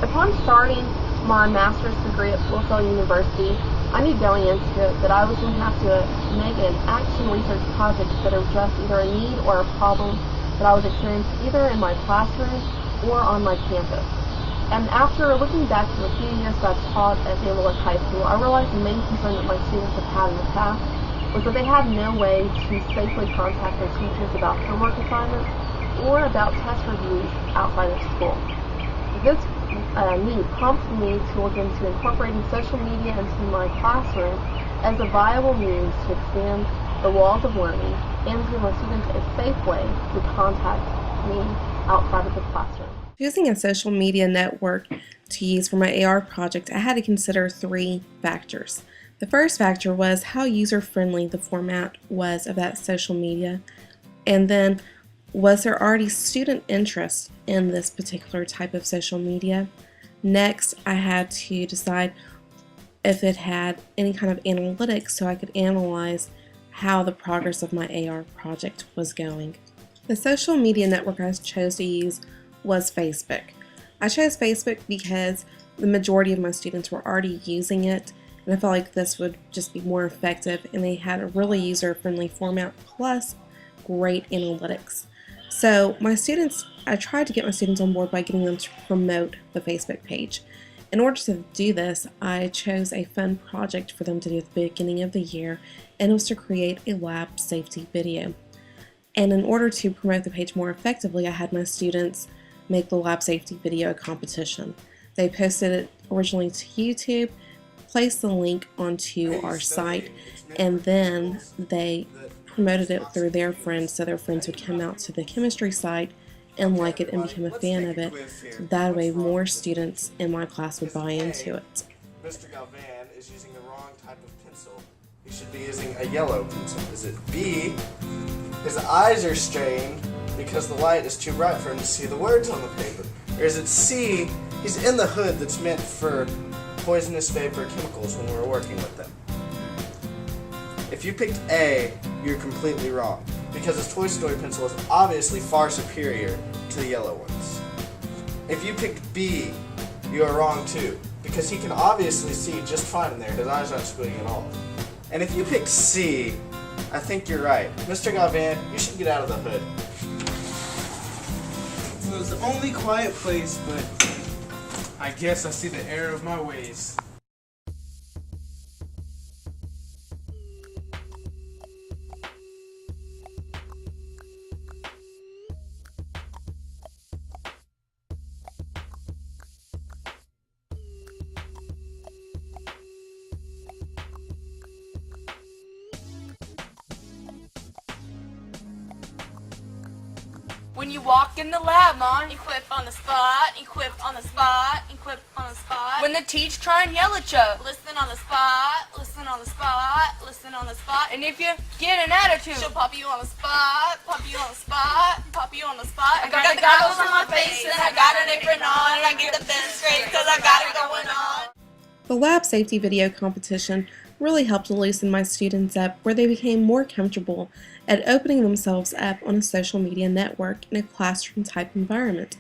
Upon starting my master's degree at Louisville University, I knew going into it that I was going to have to make an action research project that addressed either a need or a problem that I was experiencing either in my classroom or on my campus. And after looking back to a few years that I've taught at Gaylord High School, I realized the main concern that my students have had in the past was that they had no way to safely contact their teachers about homework assignments or about test reviews outside of school. This need prompted me to look into incorporating social media into my classroom as a viable means to expand the walls of learning and give my students a safe way to contact me outside of the classroom. Choosing a social media network to use for my AR project, I had to consider 3 factors. The first factor was how user-friendly the format was of that social media, and then was there already student interest in this particular type of social media? Next, I had to decide if it had any kind of analytics so I could analyze how the progress of my AR project was going. The social media network I chose to use was Facebook. I chose Facebook because the majority of my students were already using it, and I felt like this would just be more effective, and they had a really user-friendly format plus great analytics. So I tried to get my students on board by getting them to promote the Facebook page. In order to do this, I chose a fun project for them to do at the beginning of the year, and it was to create a lab safety video. And in order to promote the page more effectively, I had my students make the lab safety video competition. They posted it originally to YouTube, placed the link onto our site, and then they promoted it through their friends so their friends would come out to the chemistry site and like it and become a fan of it. That way more students in my class would buy into it. Mr. Galvan is using the wrong type of pencil. He should be using a yellow pencil. Is it B, his eyes are strained because the light is too bright for him to see the words on the paper? Or is it C, he's in the hood that's meant for poisonous vapor chemicals when we're working with them? If you picked A, you're completely wrong, because his Toy Story pencil is obviously far superior to the yellow ones. If you picked B, you are wrong too, because he can obviously see just fine in there, his eyes aren't squinting at all. And if you picked C, I think you're right. Mr. Galvan, you should get out of the hood. It was the only quiet place, but I guess I see the error of my ways. When you walk in the lab, Mom, equip on the spot, equip on the spot, equip on the spot. When the teacher try and yell at you, listen on the spot, listen on the spot, listen on the spot. And if you get an attitude, she'll pop you on the spot, pop you on the spot, pop you on the spot. I got the goggles on my face and I got an apron on and I get the bend straight because I got it going on. The lab safety video competition really helped to loosen my students up, where they became more comfortable at opening themselves up on a social media network in a classroom type environment.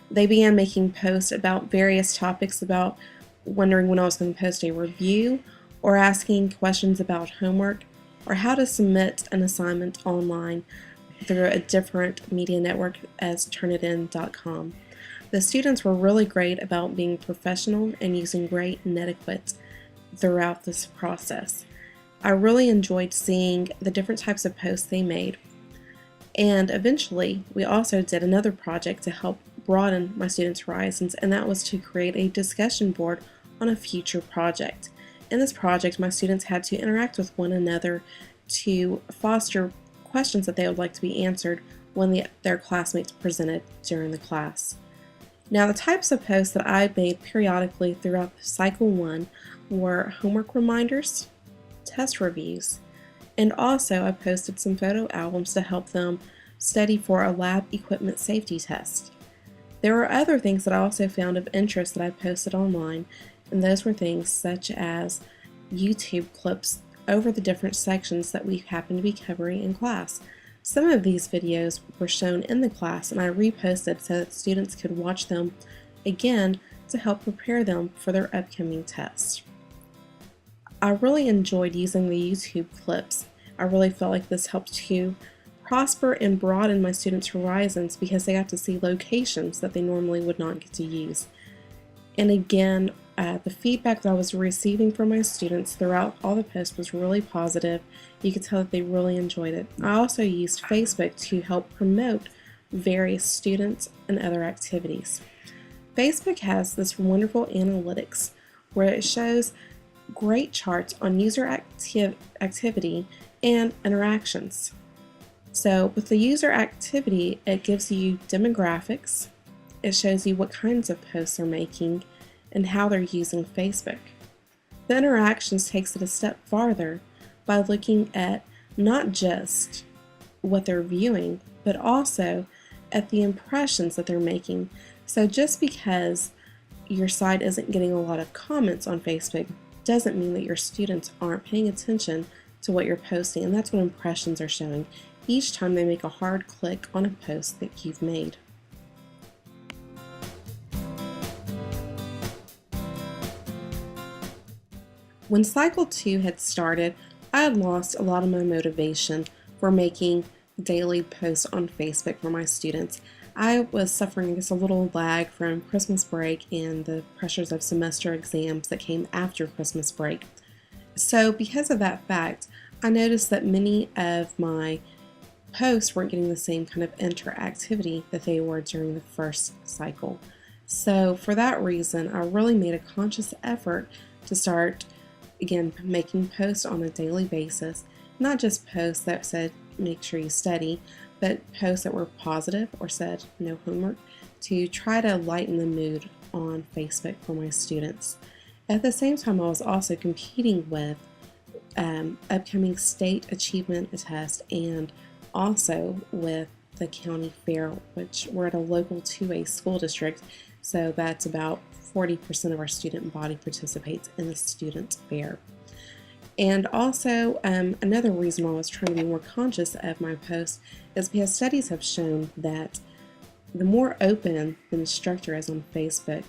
They began making posts about various topics, about wondering when I was going to post a review, or asking questions about homework, or how to submit an assignment online through a different media network as Turnitin.com. The students were really great about being professional and using great netiquette throughout this process. I really enjoyed seeing the different types of posts they made. And eventually, we also did another project to help broaden my students' horizons, and that was to create a discussion board on a future project. In this project, my students had to interact with one another to foster questions that they would like to be answered when their classmates presented during the class. Now, the types of posts that I made periodically throughout Cycle 1 were homework reminders, test reviews, and also I posted some photo albums to help them study for a lab equipment safety test. There were other things that I also found of interest that I posted online, and those were things such as YouTube clips over the different sections that we happened to be covering in class. Some of these videos were shown in the class and I reposted so that students could watch them again to help prepare them for their upcoming tests. I really enjoyed using the YouTube clips. I really felt like this helped to prosper and broaden my students' horizons because they got to see locations that they normally would not get to use. And again, the feedback that I was receiving from my students throughout all the posts was really positive. You could tell that they really enjoyed it. I also used Facebook to help promote various students and other activities. Facebook has this wonderful analytics where it shows great charts on user activity and interactions. So with the user activity, it gives you demographics, it shows you what kinds of posts they're making, and how they're using Facebook. The interactions takes it a step farther by looking at not just what they're viewing, but also at the impressions that they're making. So just because your site isn't getting a lot of comments on Facebook doesn't mean that your students aren't paying attention to what you're posting, and that's what impressions are showing each time they make a hard click on a post that you've made. When Cycle 2 had started, I had lost a lot of my motivation for making daily posts on Facebook for my students. I was suffering just a little lag from Christmas break and the pressures of semester exams that came after Christmas break. So because of that fact, I noticed that many of my posts weren't getting the same kind of interactivity that they were during the first cycle. So for that reason, I really made a conscious effort to start again making posts on a daily basis, not just posts that said make sure you study, but posts that were positive or said no homework, to try to lighten the mood on Facebook for my students. At the same time, I was also competing with upcoming state achievement test and also with the county fair, which we're at a local 2A school district, so that's about 40% of our student body participates in the student fair. And also, another reason why I was trying to be more conscious of my posts is because studies have shown that the more open the instructor is on Facebook,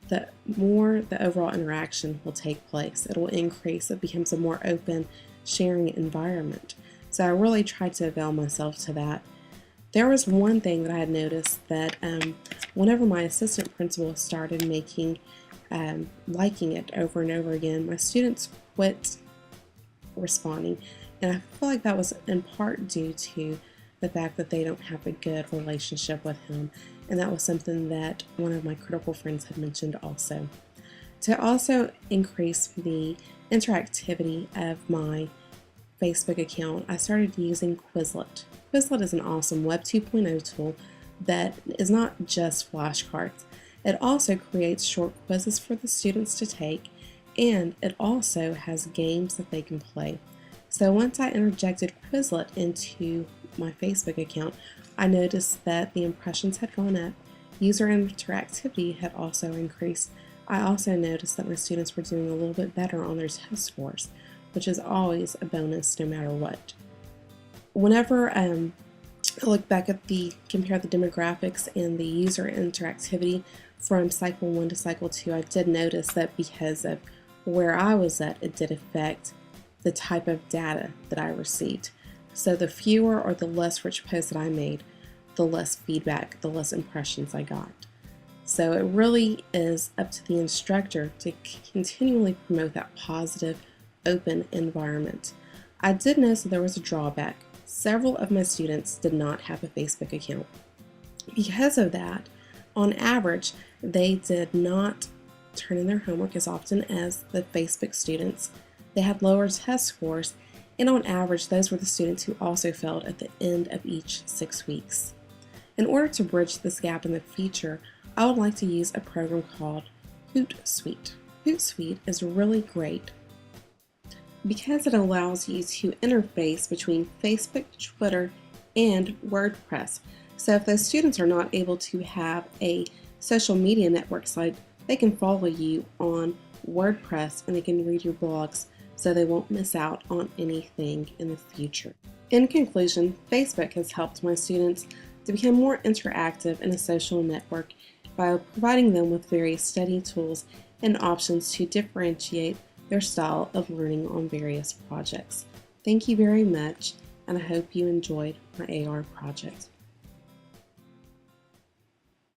the more the overall interaction will take place. It will increase. It becomes a more open, sharing environment. So I really tried to avail myself to that. There was one thing that I had noticed that whenever my assistant principal started liking it over and over again, my students quit responding, and I feel like that was in part due to the fact that they don't have a good relationship with him, and that was something that one of my critical friends had mentioned also. To also increase the interactivity of my Facebook account, I started using Quizlet. Quizlet is an awesome Web 2.0 tool that is not just flashcards. It also creates short quizzes for the students to take, and it also has games that they can play. So once I interjected Quizlet into my Facebook account, I noticed that the impressions had gone up, user interactivity had also increased. I also noticed that my students were doing a little bit better on their test scores, which is always a bonus no matter what. Whenever I look back at compare the demographics and the user interactivity from Cycle 1 to Cycle 2, I did notice that because of where I was at, it did affect the type of data that I received. So the fewer or the less rich posts that I made, the less feedback, the less impressions I got. So it really is up to the instructor to continually promote that positive, open environment. I did notice that there was a drawback. Several of my students did not have a Facebook account. Because of that, on average, they did not turn in their homework as often as the Facebook students. They had lower test scores, and on average, those were the students who also failed at the end of each 6 weeks. In order to bridge this gap in the future, I would like to use a program called Hootsuite. Hootsuite is really great because it allows you to interface between Facebook, Twitter, and WordPress. So if those students are not able to have a social media network site, they can follow you on WordPress and they can read your blogs so they won't miss out on anything in the future. In conclusion, Facebook has helped my students to become more interactive in a social network, by providing them with various study tools and options to differentiate their style of learning on various projects. Thank you very much, and I hope you enjoyed my AR project.